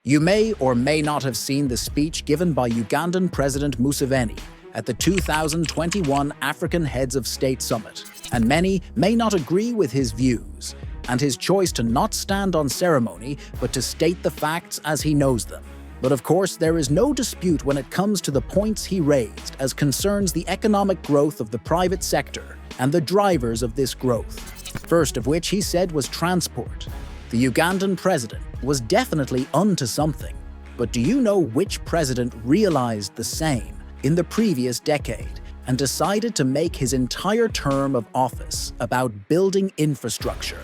You may or may not have seen the speech given by Ugandan President Museveni at the 2021 African Heads of State Summit, and many may not agree with his views and his choice to not stand on ceremony but to state the facts as he knows them. But of course, there is no dispute when it comes to the points he raised as concerns the economic growth of the private sector and the drivers of this growth. First of which he said was transport. The Ugandan president was definitely onto something, but do you know which president realized the same in the previous decade and decided to make his entire term of office about building infrastructure,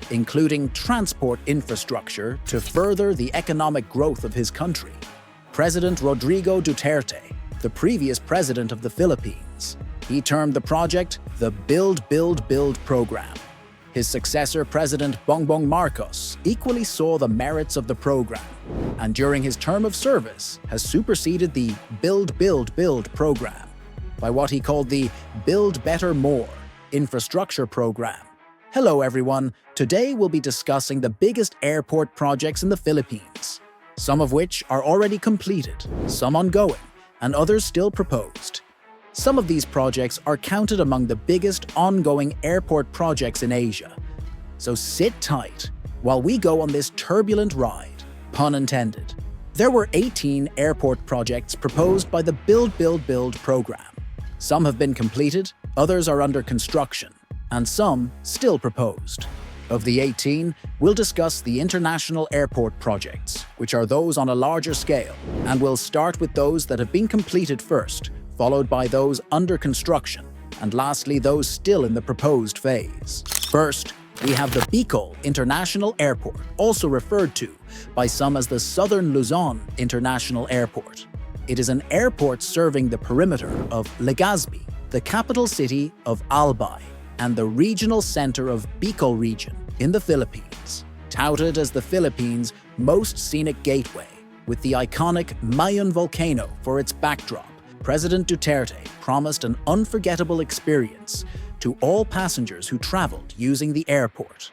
including transport infrastructure to further the economic growth of his country? President Rodrigo Duterte, the previous president of the Philippines. He termed the project the Build, Build, Build program. His successor, President Bongbong Marcos, equally saw the merits of the program, and during his term of service has superseded the Build, Build, Build program by what he called the Build Better More infrastructure program. Hello everyone, today we'll be discussing the biggest airport projects in the Philippines, some of which are already completed, some ongoing, and others still proposed. Some of these projects are counted among the biggest ongoing airport projects in Asia. So sit tight while we go on this turbulent ride, pun intended. There were 18 airport projects proposed by the Build, Build, Build program. Some have been completed, others are under construction, and some still proposed. Of the 18, we'll discuss the international airport projects, which are those on a larger scale, and we'll start with those that have been completed first, followed by those under construction, and lastly those still in the proposed phase. First, we have the Bicol International Airport, also referred to by some as the Southern Luzon International Airport. It is an airport serving the perimeter of Legazpi, the capital city of Albay, and the regional center of Bicol region in the Philippines. Touted as the Philippines' most scenic gateway, with the iconic Mayon volcano for its backdrop, President Duterte promised an unforgettable experience to all passengers who traveled using the airport.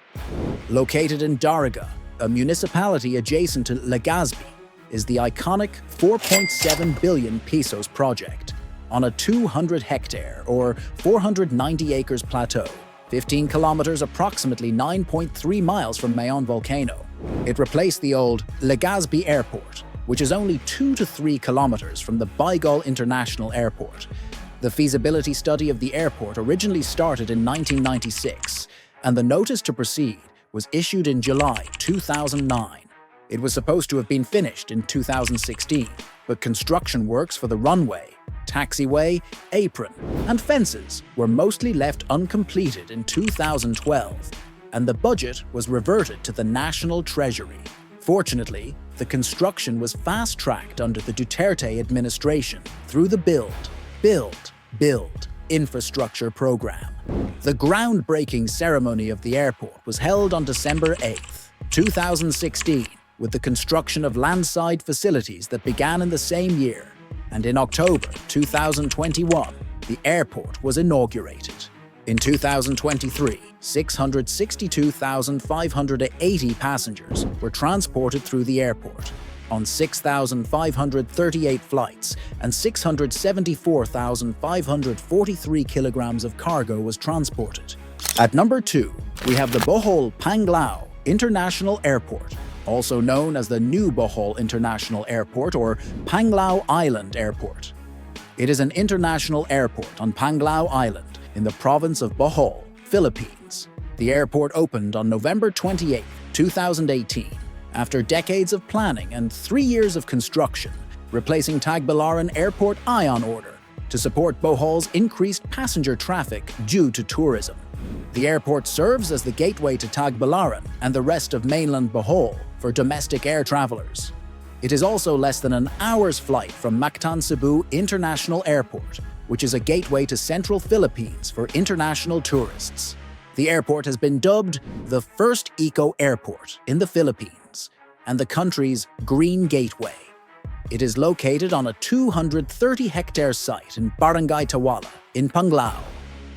Located in Daraga, a municipality adjacent to Legazpi, is the iconic 4.7 billion pesos project on a 200-hectare or 490 acres plateau, 15 kilometers, approximately 9.3 miles from Mayon volcano. It replaced the old Legazpi Airport, which is only 2 to 3 kilometers from the Bicol International Airport. The feasibility study of the airport originally started in 1996, and the notice to proceed was issued in July 2009. It was supposed to have been finished in 2016, but construction works for the runway, taxiway, apron, and fences were mostly left uncompleted in 2012, and the budget was reverted to the National Treasury. Fortunately, the construction was fast-tracked under the Duterte administration through the Build, Build, Build infrastructure program. The groundbreaking ceremony of the airport was held on December 8, 2016, with the construction of landside facilities that began in the same year, and in October 2021, the airport was inaugurated. In 2023, 662,580 passengers were transported through the airport on 6,538 flights, and 674,543 kilograms of cargo was transported. At number 2, we have the Bohol-Panglao International Airport, also known as the New Bohol International Airport or Panglao Island Airport. It is an international airport on Panglao Island in the province of Bohol, Philippines. The airport opened on November 28, 2018, after decades of planning and 3 years of construction, replacing Tagbilaran Airport Ion Order to support Bohol's increased passenger traffic due to tourism. The airport serves as the gateway to Tagbilaran and the rest of mainland Bohol for domestic air travelers. It is also less than an hour's flight from Mactan-Cebu International Airport, which is a gateway to central Philippines for international tourists. The airport has been dubbed the first eco-airport in the Philippines and the country's Green Gateway. It is located on a 230-hectare site in Barangay Tawala in Panglao.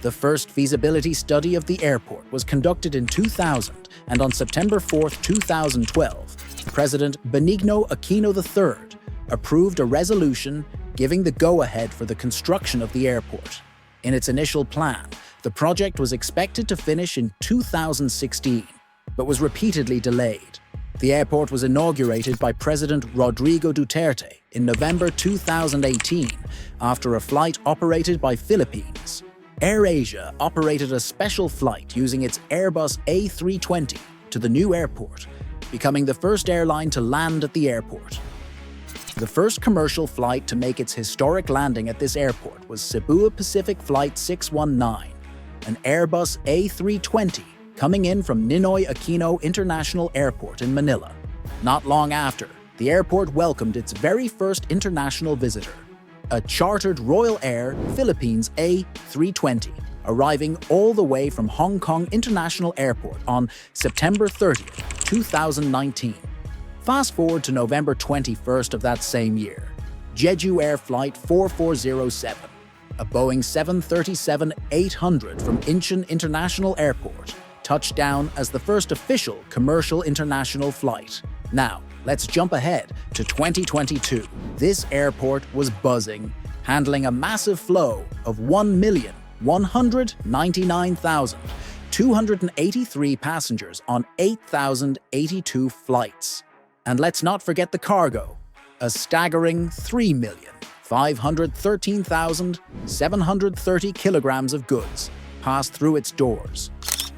The first feasibility study of the airport was conducted in 2000, and on September 4, 2012, President Benigno Aquino III approved a resolution giving the go-ahead for the construction of the airport. In its initial plan, the project was expected to finish in 2016, but was repeatedly delayed. The airport was inaugurated by President Rodrigo Duterte in November 2018 after a flight operated by Philippines. AirAsia operated a special flight using its Airbus A320 to the new airport, becoming the first airline to land at the airport. The first commercial flight to make its historic landing at this airport was Cebu Pacific Flight 619, an Airbus A320 coming in from Ninoy Aquino International Airport in Manila. Not long after, the airport welcomed its very first international visitor, a chartered Royal Air Philippines A320, arriving all the way from Hong Kong International Airport on September 30th, 2019. Fast forward to November 21st of that same year, Jeju Air Flight 4407, a Boeing 737-800 from Incheon International Airport, touched down as the first official commercial international flight. Now, let's jump ahead to 2022. This airport was buzzing, handling a massive flow of 1,199,283 passengers on 8,082 flights. And let's not forget the cargo, a staggering 3,513,730 kilograms of goods passed through its doors.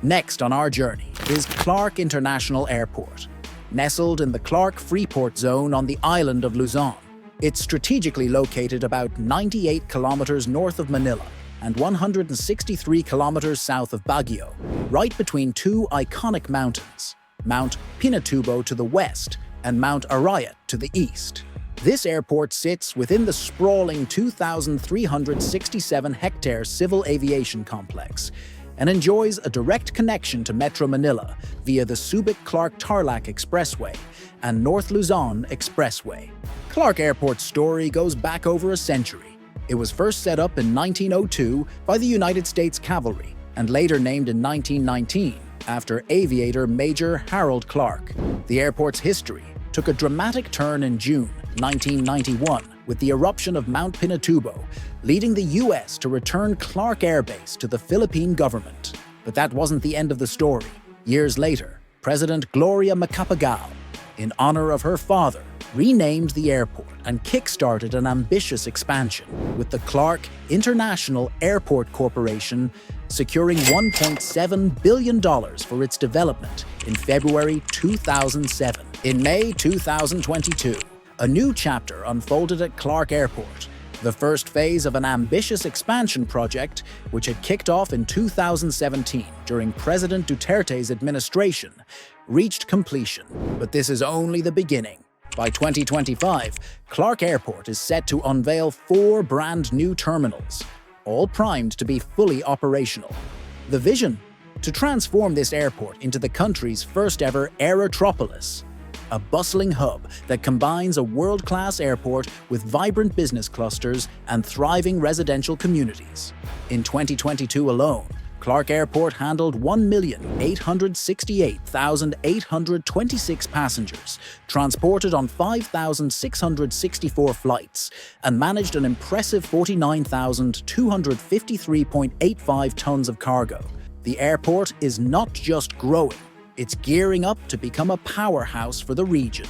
Next on our journey is Clark International Airport. Nestled in the Clark-Freeport zone on the island of Luzon, it's strategically located about 98 kilometers north of Manila and 163 kilometers south of Baguio, right between two iconic mountains, Mount Pinatubo to the west and Mount Arayat to the east. This airport sits within the sprawling 2,367-hectare civil aviation complex and enjoys a direct connection to Metro Manila via the Subic-Clark-Tarlac Expressway and North Luzon Expressway. Clark Airport's story goes back over a century. It was first set up in 1902 by the United States Cavalry and later named in 1919 after aviator Major Harold Clark. The airport's history took a dramatic turn in June 1991 with the eruption of Mount Pinatubo, leading the U.S. to return Clark Air Base to the Philippine government. But that wasn't the end of the story. Years later, President Gloria Macapagal, in honor of her father, renamed the airport and kick-started an ambitious expansion, with the Clark International Airport Corporation securing $1.7 billion for its development in February 2007. In May 2022, a new chapter unfolded at Clark Airport. The first phase of an ambitious expansion project, which had kicked off in 2017 during President Duterte's administration, reached completion. But this is only the beginning. By 2025, Clark Airport is set to unveil 4 brand new terminals, all primed to be fully operational. The vision? To transform this airport into the country's first-ever Aerotropolis, a bustling hub that combines a world-class airport with vibrant business clusters and thriving residential communities. In 2022 alone, Clark Airport handled 1,868,826 passengers, transported on 5,664 flights, and managed an impressive 49,253.85 tons of cargo. The airport is not just growing, it's gearing up to become a powerhouse for the region.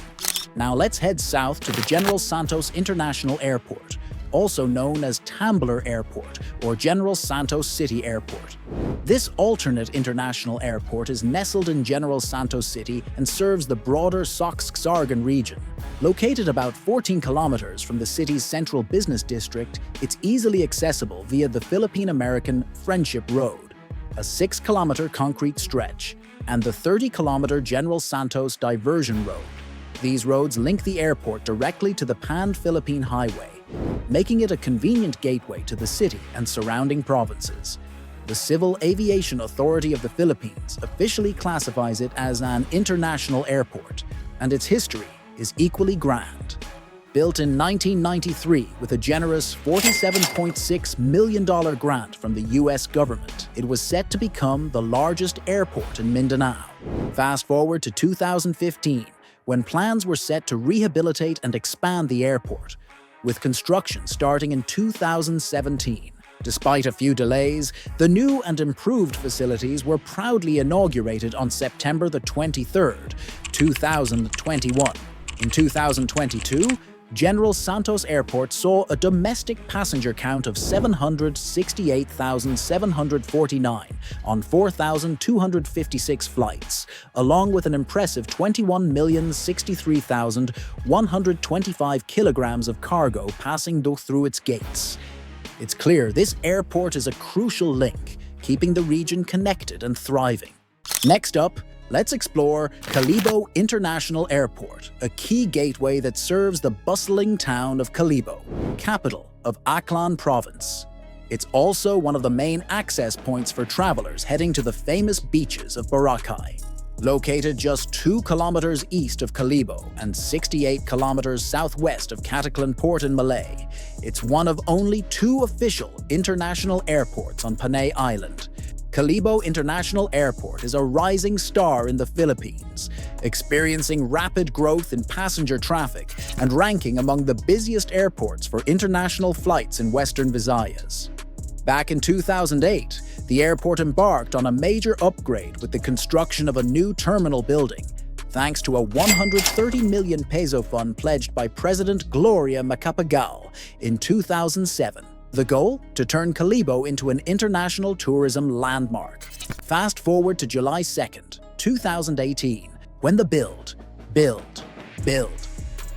Now let's head south to the General Santos International Airport, also known as Tambler Airport or General Santos City Airport. This alternate international airport is nestled in General Santos City and serves the broader Sox-Sargan region. Located about 14 kilometers from the city's central business district, it's easily accessible via the Philippine-American Friendship Road, a 6-kilometer concrete stretch, and the 30-kilometer General Santos Diversion Road. These roads link the airport directly to the Pan-Philippine Highway, making it a convenient gateway to the city and surrounding provinces. The Civil Aviation Authority of the Philippines officially classifies it as an international airport, and its history is equally grand. Built in 1993 with a generous $47.6 million grant from the U.S. government, it was set to become the largest airport in Mindanao. Fast forward to 2015, when plans were set to rehabilitate and expand the airport, with construction starting in 2017. Despite a few delays, the new and improved facilities were proudly inaugurated on September the 23rd, 2021. In 2022, General Santos Airport saw a domestic passenger count of 768,749 on 4,256 flights, along with an impressive 21,063,125 kilograms of cargo passing through its gates. It's clear this airport is a crucial link, keeping the region connected and thriving. Next up, let's explore Kalibo International Airport, a key gateway that serves the bustling town of Kalibo, capital of Aklan Province. It's also one of the main access points for travelers heading to the famous beaches of Boracay. Located just 2 kilometers east of Kalibo and 68 kilometers southwest of Cataclan Port in Malay, it's one of only 2 official international airports on Panay Island. Kalibo International Airport is a rising star in the Philippines, experiencing rapid growth in passenger traffic and ranking among the busiest airports for international flights in Western Visayas. Back in 2008, the airport embarked on a major upgrade with the construction of a new terminal building, thanks to a 130 million peso fund pledged by President Gloria Macapagal in 2007. The goal? To turn Kalibo into an international tourism landmark. Fast forward to July 2nd, 2018, when the Build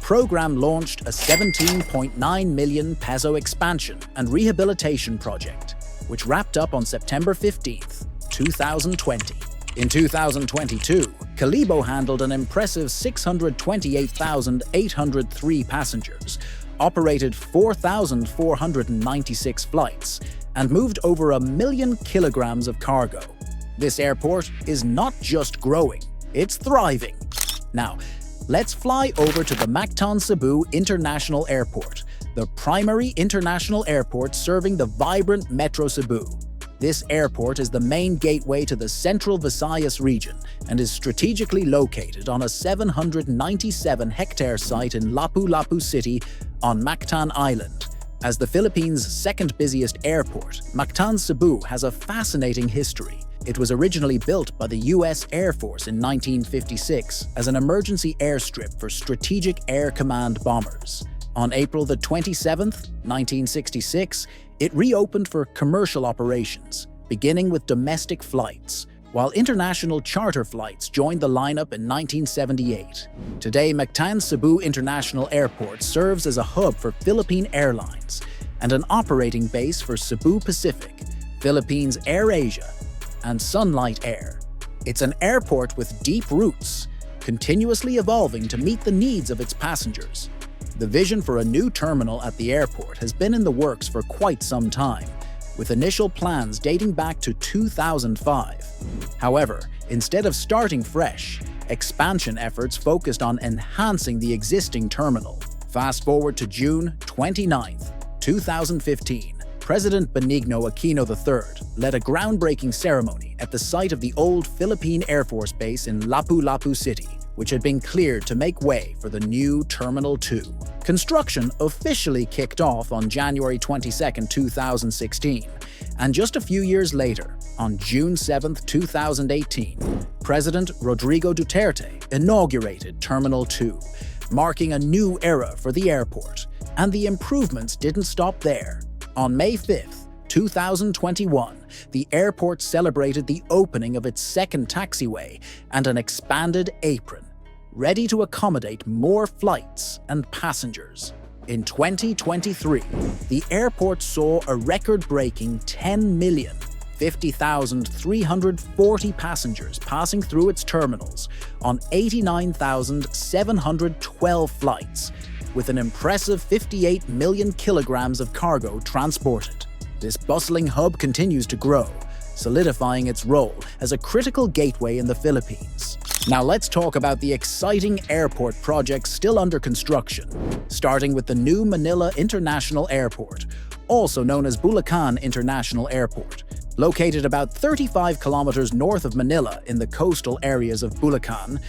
program launched a 17.9 million peso expansion and rehabilitation project, which wrapped up on September 15th, 2020. In 2022, Kalibo handled an impressive 628,803 passengers, operated 4,496 flights, and moved over 1 million kilograms of cargo. This airport is not just growing, it's thriving. Now, let's fly over to the Mactan-Cebu International Airport, the primary international airport serving the vibrant Metro Cebu. This airport is the main gateway to the central Visayas region and is strategically located on a 797-hectare site in Lapu-Lapu City on Mactan Island. As the Philippines' second busiest airport, Mactan-Cebu has a fascinating history. It was originally built by the U.S. Air Force in 1956 as an emergency airstrip for Strategic Air Command bombers. On April the 27th, 1966, it reopened for commercial operations, beginning with domestic flights, while international charter flights joined the lineup in 1978. Today, Mactan-Cebu International Airport serves as a hub for Philippine Airlines and an operating base for Cebu Pacific, Philippines AirAsia, and Sunlight Air. It's an airport with deep roots, continuously evolving to meet the needs of its passengers. The vision for a new terminal at the airport has been in the works for quite some time, with initial plans dating back to 2005. However, instead of starting fresh, expansion efforts focused on enhancing the existing terminal. Fast forward to June 29, 2015. President Benigno Aquino III led a groundbreaking ceremony at the site of the old Philippine Air Force Base in Lapu-Lapu City, which had been cleared to make way for the new Terminal 2. Construction officially kicked off on January 22, 2016, and just a few years later, on June 7, 2018, President Rodrigo Duterte inaugurated Terminal 2, marking a new era for the airport, and the improvements didn't stop there. On May 5, 2021, the airport celebrated the opening of its second taxiway and an expanded apron, ready to accommodate more flights and passengers. In 2023, the airport saw a record-breaking 10,050,340 passengers passing through its terminals on 89,712 flights, with an impressive 58 million kilograms of cargo transported. This bustling hub continues to grow, solidifying its role as a critical gateway in the Philippines. Now let's talk about the exciting airport projects still under construction, starting with the new Manila International Airport, also known as Bulacan International Airport. Located about 35 kilometers north of Manila in the coastal areas of Bulacan,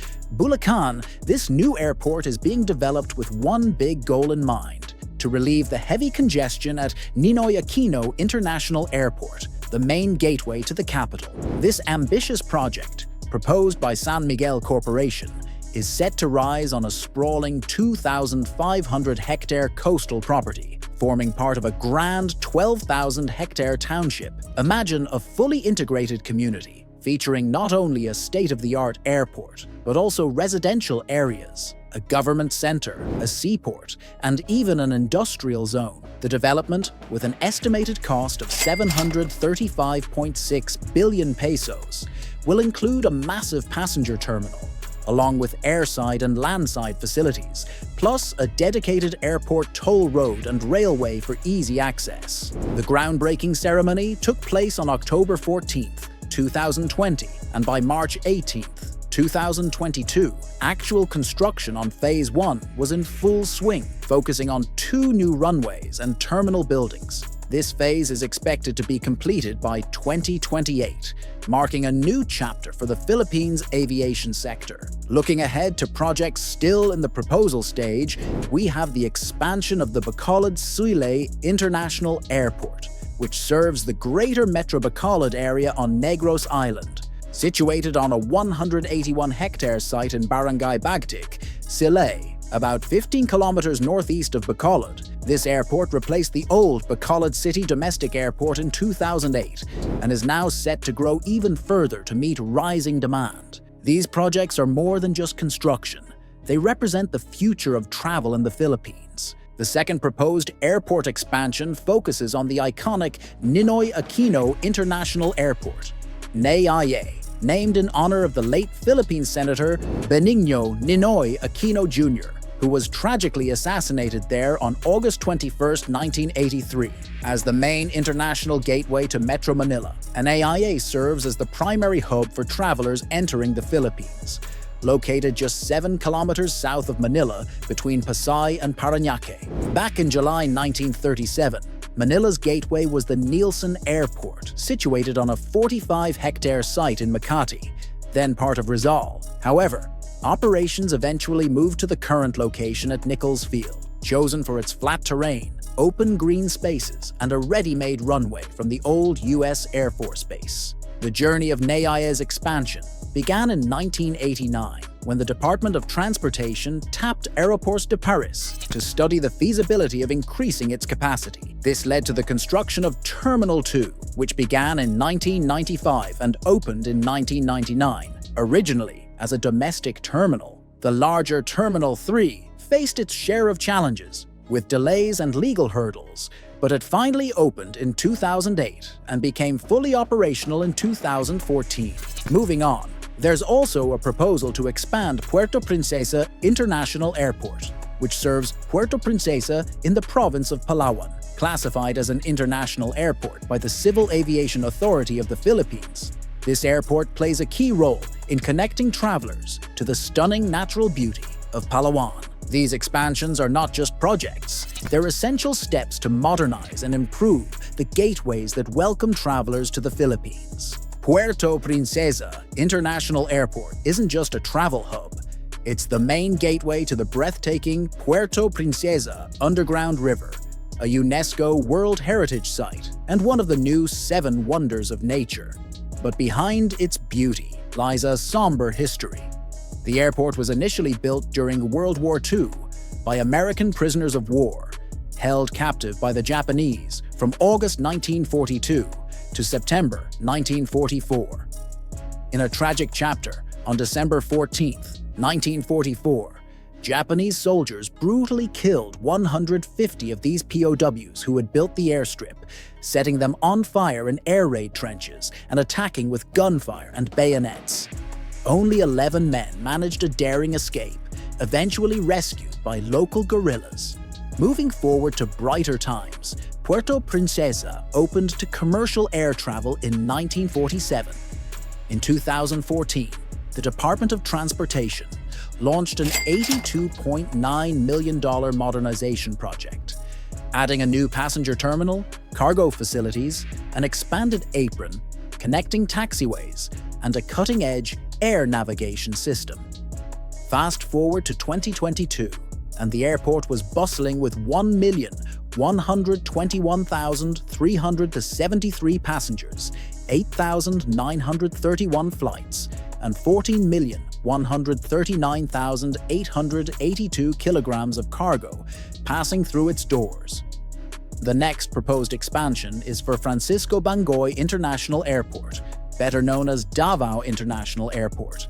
this new airport is being developed with one big goal in mind: to relieve the heavy congestion at Ninoy Aquino International Airport, the main gateway to the capital. This ambitious project, proposed by San Miguel Corporation, is set to rise on a sprawling 2,500-hectare coastal property, forming part of a grand 12,000-hectare township. Imagine a fully integrated community, featuring not only a state-of-the-art airport, but also residential areas, a government center, a seaport, and even an industrial zone. The development, with an estimated cost of 735.6 billion pesos, will include a massive passenger terminal, along with airside and landside facilities, plus a dedicated airport toll road and railway for easy access. The groundbreaking ceremony took place on October 14, 2020, and by March 18, 2022, actual construction on Phase 1 was in full swing, focusing on 2 new runways and terminal buildings. This phase is expected to be completed by 2028, marking a new chapter for the Philippines' aviation sector. Looking ahead to projects still in the proposal stage, we have the expansion of the Bacolod-Silay International Airport, which serves the greater Metro Bacolod area on Negros Island. Situated on a 181-hectare site in Barangay Bagtik, Silay, about 15 kilometers northeast of Bacolod, this airport replaced the old Bacolod City Domestic Airport in 2008 and is now set to grow even further to meet rising demand. These projects are more than just construction. They represent the future of travel in the Philippines. The second proposed airport expansion focuses on the iconic Ninoy Aquino International Airport, NAIA, named in honor of the late Philippine Senator Benigno Ninoy Aquino Jr., who was tragically assassinated there on August 21, 1983. As the main international gateway to Metro Manila, NAIA serves as the primary hub for travelers entering the Philippines. Located just 7 kilometers south of Manila between Pasay and Parañaque. Back in July 1937, Manila's gateway was the Nielsen Airport, situated on a 45-hectare site in Makati, then part of Rizal. However, operations eventually moved to the current location at Nichols Field, chosen for its flat terrain, open green spaces, and a ready-made runway from the old U.S. Air Force Base. The journey of NAIA's expansion began in 1989, when the Department of Transportation tapped Aéroports de Paris to study the feasibility of increasing its capacity. This led to the construction of Terminal 2, which began in 1995 and opened in 1999. Originally as a domestic terminal, the larger Terminal 3 faced its share of challenges, with delays and legal hurdles, but it finally opened in 2008 and became fully operational in 2014. Moving on, there's also a proposal to expand Puerto Princesa International Airport, which serves Puerto Princesa in the province of Palawan. Classified as an international airport by the Civil Aviation Authority of the Philippines, this airport plays a key role in connecting travelers to the stunning natural beauty of Palawan. These expansions are not just projects, they're essential steps to modernize and improve the gateways that welcome travelers to the Philippines. Puerto Princesa International Airport isn't just a travel hub, it's the main gateway to the breathtaking Puerto Princesa Underground River, a UNESCO World Heritage Site and one of the new 7 Wonders of Nature. But behind its beauty lies a somber history. The airport was initially built during World War II by American prisoners of war, held captive by the Japanese from August 1942 to September 1944. In a tragic chapter, on December 14, 1944, Japanese soldiers brutally killed 150 of these POWs who had built the airstrip, setting them on fire in air raid trenches and attacking with gunfire and bayonets. Only 11 men managed a daring escape, eventually rescued by local guerrillas. Moving forward to brighter times, Puerto Princesa opened to commercial air travel in 1947. In 2014, the Department of Transportation launched an $82.9 million modernization project. adding a new passenger terminal, cargo facilities, an expanded apron, connecting taxiways, and a cutting-edge air navigation system. Fast forward to 2022, and the airport was bustling with 1,121,373 passengers, 8,931 flights, and 14,139,882 kilograms of cargo passing through its doors. The next proposed expansion is for Francisco Bangoy International Airport, better known as Davao International Airport.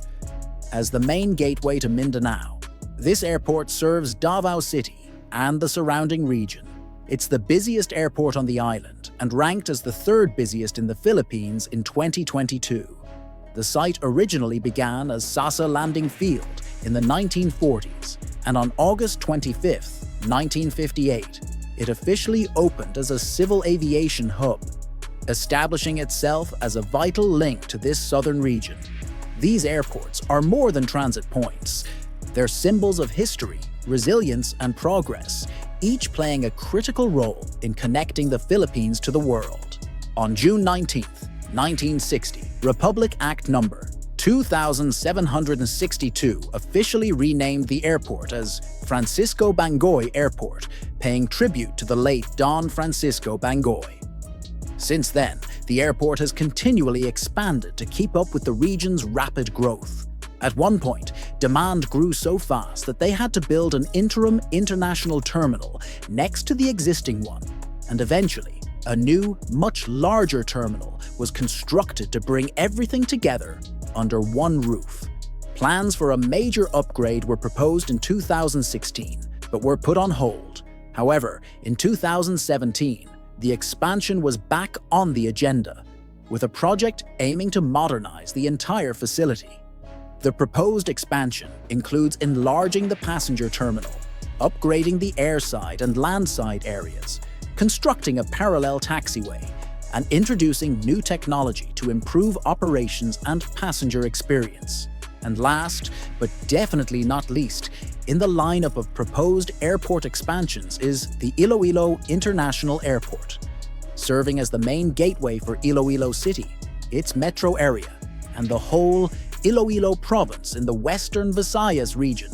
As the main gateway to Mindanao, this airport serves Davao City and the surrounding region. It's the busiest airport on the island and ranked as the third busiest in the Philippines in 2022. The site originally began as Sasa Landing Field in the 1940s, and on August 25, 1958, it officially opened as a civil aviation hub, establishing itself as a vital link to this southern region. These airports are more than transit points. They're symbols of history, resilience, and progress, each playing a critical role in connecting the Philippines to the world. On June 19, 1960, Republic Act No. 2762 officially renamed the airport as Francisco Bangoy Airport, paying tribute to the late Don Francisco Bangoy. Since then, the airport has continually expanded to keep up with the region's rapid growth. At one point, demand grew so fast that they had to build an interim international terminal next to the existing one, and eventually, a new, much larger terminal was constructed to bring everything together under one roof. Plans for a major upgrade were proposed in 2016, but were put on hold. However, in 2017, the expansion was back on the agenda, with a project aiming to modernize the entire facility. The proposed expansion includes enlarging the passenger terminal, upgrading the airside and landside areas, constructing a parallel taxiway, and introducing new technology to improve operations and passenger experience. And last, but definitely not least, in the lineup of proposed airport expansions is the Iloilo International Airport. Serving as the main gateway for Iloilo City, its metro area, and the whole Iloilo province in the western Visayas region,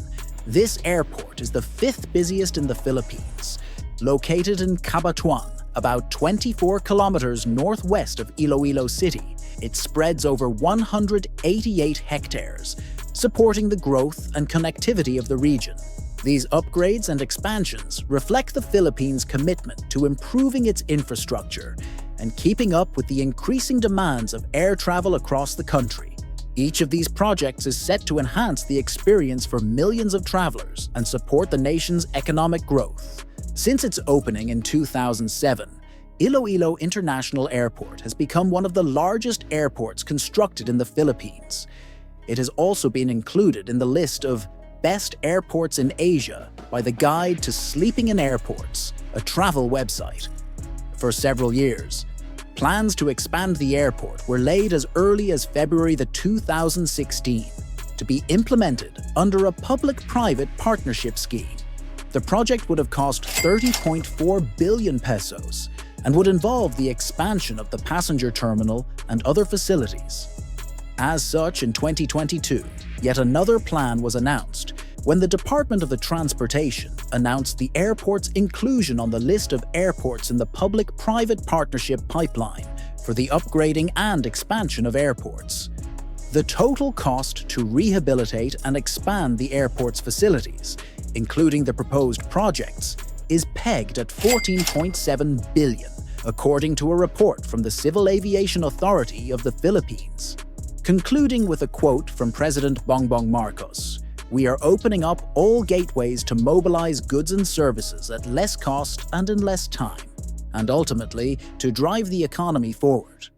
this airport is the fifth busiest in the Philippines. Located in Cabatuan, about 24 kilometers northwest of Iloilo City, it spreads over 188 hectares, supporting the growth and connectivity of the region. These upgrades and expansions reflect the Philippines' commitment to improving its infrastructure and keeping up with the increasing demands of air travel across the country. Each of these projects is set to enhance the experience for millions of travelers and support the nation's economic growth. Since its opening in 2007, Iloilo International Airport has become one of the largest airports constructed in the Philippines. It has also been included in the list of Best Airports in Asia by the Guide to Sleeping in Airports, a travel website. For several years, plans to expand the airport were laid as early as February 2016 to be implemented under a public-private partnership scheme. The project would have cost 30.4 billion pesos and would involve the expansion of the passenger terminal and other facilities. As such, in 2022, yet another plan was announced when the Department of the Transportation announced the airport's inclusion on the list of airports in the public-private partnership pipeline for the upgrading and expansion of airports. The total cost to rehabilitate and expand the airport's facilities, including the proposed projects, is pegged at 14.7 billion, according to a report from the Civil Aviation Authority of the Philippines. Concluding with a quote from President Bongbong Marcos, "We are opening up all gateways to mobilize goods and services at less cost and in less time, and ultimately to drive the economy forward."